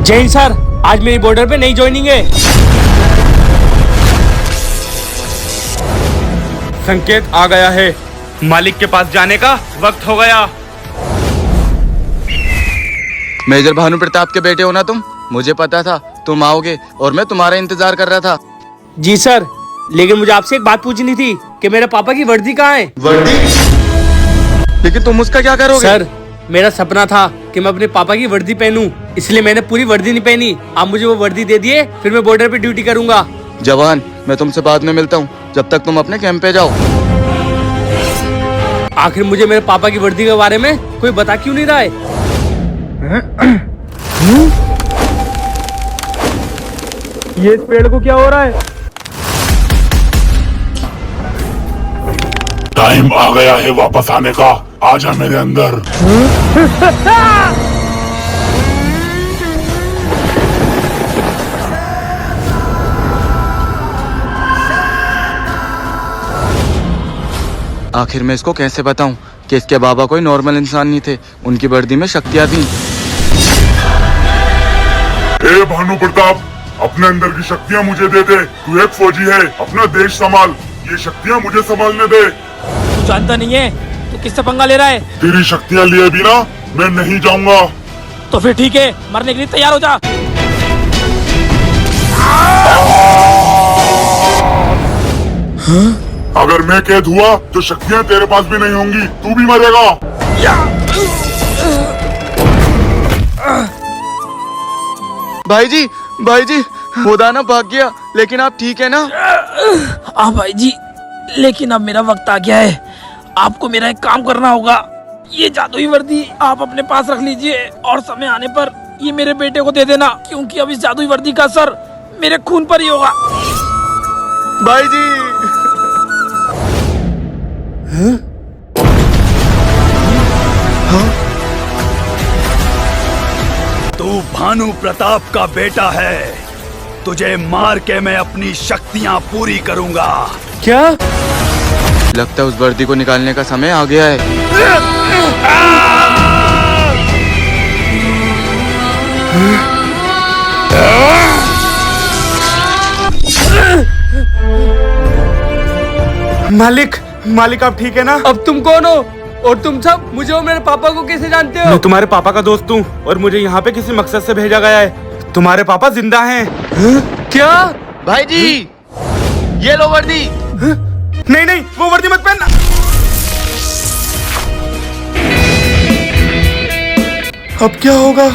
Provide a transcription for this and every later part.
जय हिंद सर, आज मेरी बॉर्डर पे नई ज्वाइनिंग है। संकेत आ गया है, मालिक के पास जाने का वक्त हो गया। मेजर भानु प्रताप के बेटे हो ना तुम? मुझे पता था तुम आओगे और मैं तुम्हारा इंतजार कर रहा था। जी सर, लेकिन मुझे आपसे एक बात पूछनी थी कि मेरे पापा की वर्दी कहाँ है? वर्दी? लेकिन तुम उसका क्या करोगे? सर, मेरा सपना था कि मैं अपने पापा की वर्दी पहनूं, इसलिए मैंने पूरी वर्दी नहीं पहनी। आप मुझे वो वर्दी दे दिए, फिर मैं बॉर्डर पे ड्यूटी करूंगा। जवान, मैं तुमसे बाद में मिलता हूँ, जब तक तुम अपने कैंप पे जाओ। आखिर मुझे मेरे पापा की वर्दी के बारे में कोई बता क्यों नहीं रहा है? ये इस पेड़ को क्या हो रहा है? टाइम आ गया है वापस आने का, आजा मेरे अंदर। आखिर मैं इसको कैसे बताऊं कि इसके बाबा कोई नॉर्मल इंसान नहीं थे, उनकी वर्दी में शक्तियां थी। ए भानु प्रताप, अपने अंदर की शक्तियां मुझे दे दे। तू एक फौजी है, अपना देश संभाल, ये शक्तियां मुझे संभालने दे। तू जानता नहीं है तू किससे पंगा ले रहा है? तेरी शक्तियां लिए बिना मैं नहीं जाऊंगा। तो फिर ठीक है, मरने के लिए तैयार हो जा। अगर मैं कैद हुआ तो शक्तियां तेरे पास भी नहीं होंगी, तू भी मरेगा। भाई जी, खुदा ना भाग गया, लेकिन आप ठीक है ना? हाँ भाई जी, लेकिन अब मेरा वक्त आ गया है। आपको मेरा एक काम करना होगा। ये जादुई वर्दी आप अपने पास रख लीजिए और समय आने पर ये मेरे बेटे को दे देना, क्योंकि अब इस जादुई वर्दी का असर मेरे खून पर ही होगा। भाई जी। तू भानु प्रताप का बेटा है, तुझे मार के मैं अपनी शक्तियां पूरी करूंगा। क्या? लगता है उस वर्दी को निकालने का समय आ गया है। मालिक आप ठीक है ना? अब तुम कौन हो और तुम सब मुझे और मेरे पापा को कैसे जानते हो? मैं तुम्हारे पापा का दोस्त हूँ और मुझे यहाँ पे किसी मकसद से भेजा गया है। तुम्हारे पापा जिंदा हैं। क्या? भाई जी, ये लो वर्दी। नहीं, वो वर्दी मत पहनना। अब क्या होगा?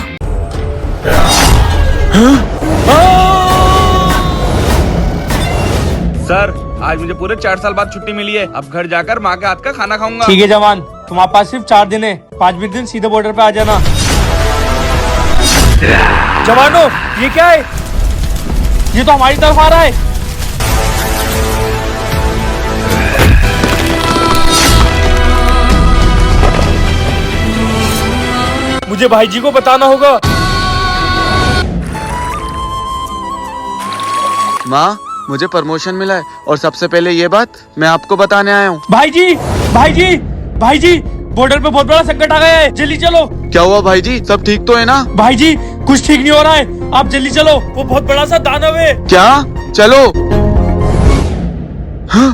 सर, आज मुझे पूरे 4 साल बाद छुट्टी मिली है। अब घर जाकर माँ के हाथ का खाना खाऊंगा। ठीक है जवान, तुम्हारे पास सिर्फ 4 दिन है। 5वें दिन सीधे बॉर्डर पे आ जाना। जवानों, ये क्या है? ये तो हमारी तरफ आ रहा है। मुझे भाई जी को बताना होगा। माँ, मुझे प्रमोशन मिला है और सबसे पहले ये बात मैं आपको बताने आया हूँ। भाई जी, बॉर्डर पे बहुत बड़ा संकट आ गया है, जल्दी चलो। क्या हुआ भाई जी, सब ठीक तो है ना? भाई जी, कुछ ठीक नहीं हो रहा है, आप जल्दी चलो। वो बहुत बड़ा सा दानव है। क्या? चलो। हाँ?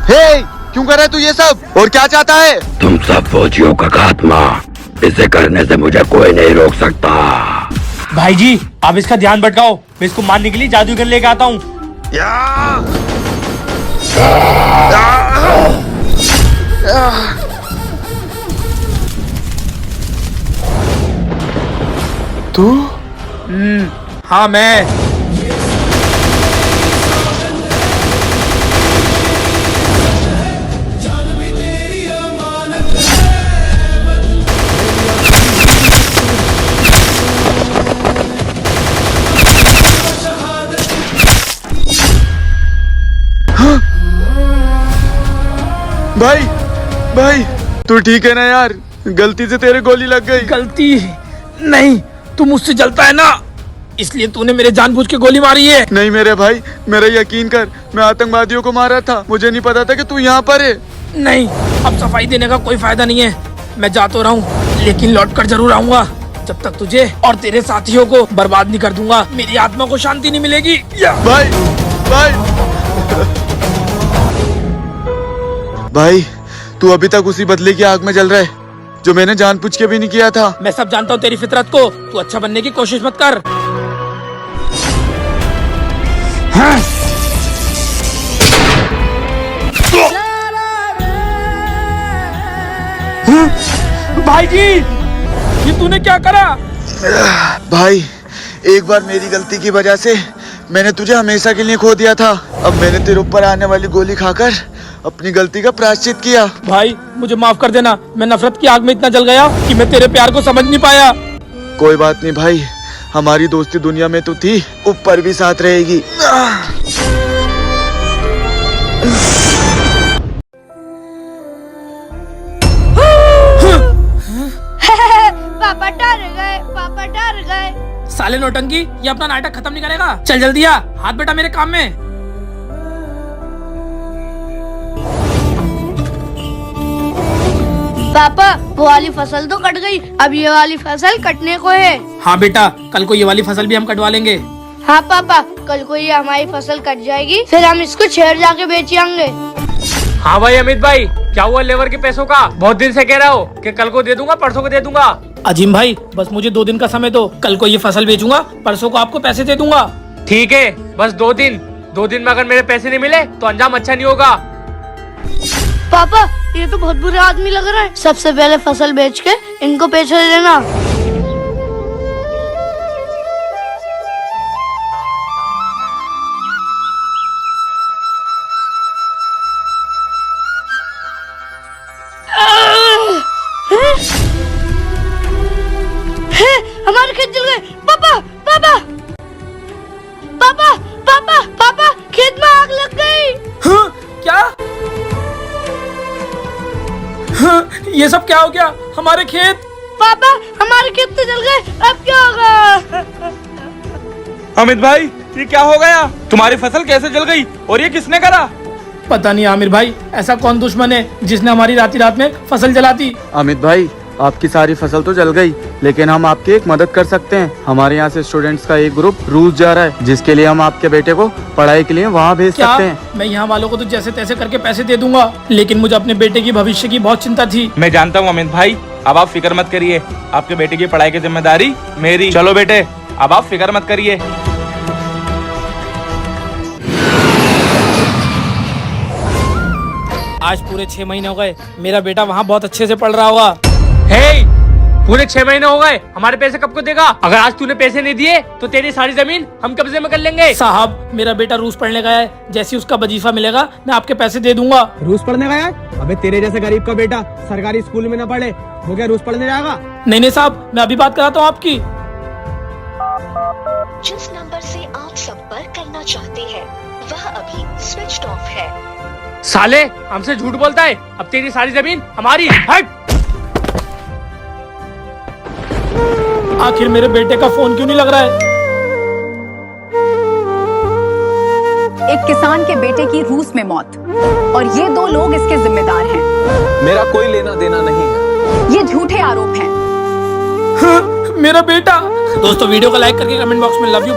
हे, क्यों कर रहा है तू ये सब और क्या चाहता है? तुम सब फौजियों का खात्मा, इसे करने से मुझे कोई नहीं रोक सकता। भाई जी, आप इसका ध्यान भटकाओ, मैं इसको मारने के लिए जादू गन लेके आता हूँ। तू? हाँ, मैं। भाई, तू ठीक है ना यार? गलती से तेरे गोली लग गई। गलती नहीं, तू मुझसे जलता है ना, इसलिए तूने मेरे जानबूझ के गोली मारी है। नहीं मेरे भाई, मेरा यकीन कर, मैं आतंकवादियों को मारा था, मुझे नहीं पता था कि तू यहाँ पर है। नहीं, अब सफाई देने का कोई फायदा नहीं है। मैं जा तो रहा हूँ, लेकिन लौट कर जरूर आऊंगा जब तक तुझे और तेरे साथियों को बर्बाद नहीं कर दूंगा मेरी आत्मा को शांति नहीं मिलेगी। भाई भाई भाई, तू अभी तक उसी बदले की आग में जल रहा है जो मैंने जानबूझ के भी नहीं किया था। मैं सब जानता हूँ तेरी फितरत को, तू अच्छा बनने की कोशिश मत कर। भाई जी, ये तूने क्या करा? भाई, एक बार मेरी गलती की वजह से मैंने तुझे हमेशा के लिए खो दिया था। अब मैंने तेरे ऊपर आने वाली गोली खाकर अपनी गलती का प्रायश्चित किया। भाई मुझे माफ कर देना, मैं नफरत की आग में इतना जल गया कि मैं तेरे प्यार को समझ नहीं पाया। कोई बात नहीं भाई, हमारी दोस्ती दुनिया में तो थी, ऊपर भी साथ रहेगी। पापा डर गए, पापा डर गए। साले नौटंकी, ये अपना नाटक खत्म नहीं करेगा? चल जल्दी आ, हाथ बेटा मेरे काम में। पापा वो वाली फसल तो कट गई, अब ये वाली फसल कटने को है। हाँ बेटा, कल को ये वाली फसल भी हम कटवा लेंगे। हाँ पापा, कल को ये हमारी फसल कट जाएगी, फिर हम इसको शहर जाके बेच आएंगे। हाँ भाई अमित भाई, क्या हुआ लेबर के पैसों का? बहुत दिन से कह रहा हो कि कल को दे दूंगा, परसों को दे दूंगा। अजीम भाई, बस मुझे 2 दिन का समय दो, कल को ये फसल बेचूंगा, परसों को आपको पैसे दे दूंगा। ठीक है, बस 2 दिन। 2 दिन में अगर मेरे पैसे नहीं मिले तो अंजाम अच्छा नहीं होगा। पापा ये तो बहुत बुरा आदमी लग रहा है, सबसे पहले फसल बेच के इनको पैसे दे देना। हमारे खेत जल गए। पापा पापा पापा पापा पापा, खेत में आग लग गई। हाँ, क्या? हाँ, ये सब क्या हो गया? हमारे खेत? पापा हमारे खेत तो जल गए, अब क्या होगा? अमित भाई, ये क्या हो गया? तुम्हारी फसल कैसे जल गई और ये किसने करा? पता नहीं आमिर भाई, ऐसा कौन दुश्मन है जिसने हमारी रात में फसल जला दी? अमित भाई, आपकी सारी फसल तो जल गई, लेकिन हम आपकी एक मदद कर सकते हैं। हमारे यहाँ से स्टूडेंट्स का एक ग्रुप रूस जा रहा है, जिसके लिए हम आपके बेटे को पढ़ाई के लिए वहाँ भेज सकते हैं। मैं यहाँ वालों को तो जैसे तैसे करके पैसे दे दूंगा, लेकिन मुझे अपने बेटे की भविष्य की बहुत चिंता थी। मैं जानता हूँ अमित भाई, अब आप फिक्र मत करिए, आपके बेटे की पढ़ाई की जिम्मेदारी मेरी। चलो बेटे, अब आप फिक्र मत करिए। आज पूरे 6 महीने हो गए, मेरा बेटा वहाँ बहुत अच्छे से पढ़ रहा होगा। हे, पूरे 6 महीने हो गए, हमारे पैसे कब को देगा? अगर आज तूने पैसे नहीं दिए तो तेरी सारी जमीन हम कब्जे में कर लेंगे। साहब, मेरा बेटा रूस पढ़ने गया है, जैसे उसका वजीफा मिलेगा मैं आपके पैसे दे दूंगा। रूस पढ़ने गया है? अबे तेरे जैसे गरीब का बेटा सरकारी स्कूल में न पढ़े, वो क्या रूस पढ़ने जाएगा? नहीं नहीं साहब, मैं अभी बात कराता हूँ आपकी। जिस नंबर से आप संपर्क करना चाहते हैं वह अभी स्विच ऑफ है। साले, हमसे झूठ बोलता है, अब तेरी सारी जमीन हमारी। हट! आखिर मेरे बेटे का फोन क्यों नहीं लग रहा है? एक किसान के बेटे की रूस में मौत और ये 2 लोग इसके जिम्मेदार हैं। मेरा कोई लेना देना नहीं है। ये झूठे आरोप हैं। हाँ, मेरा बेटा। दोस्तों वीडियो को लाइक करके कमेंट बॉक्स में लव यू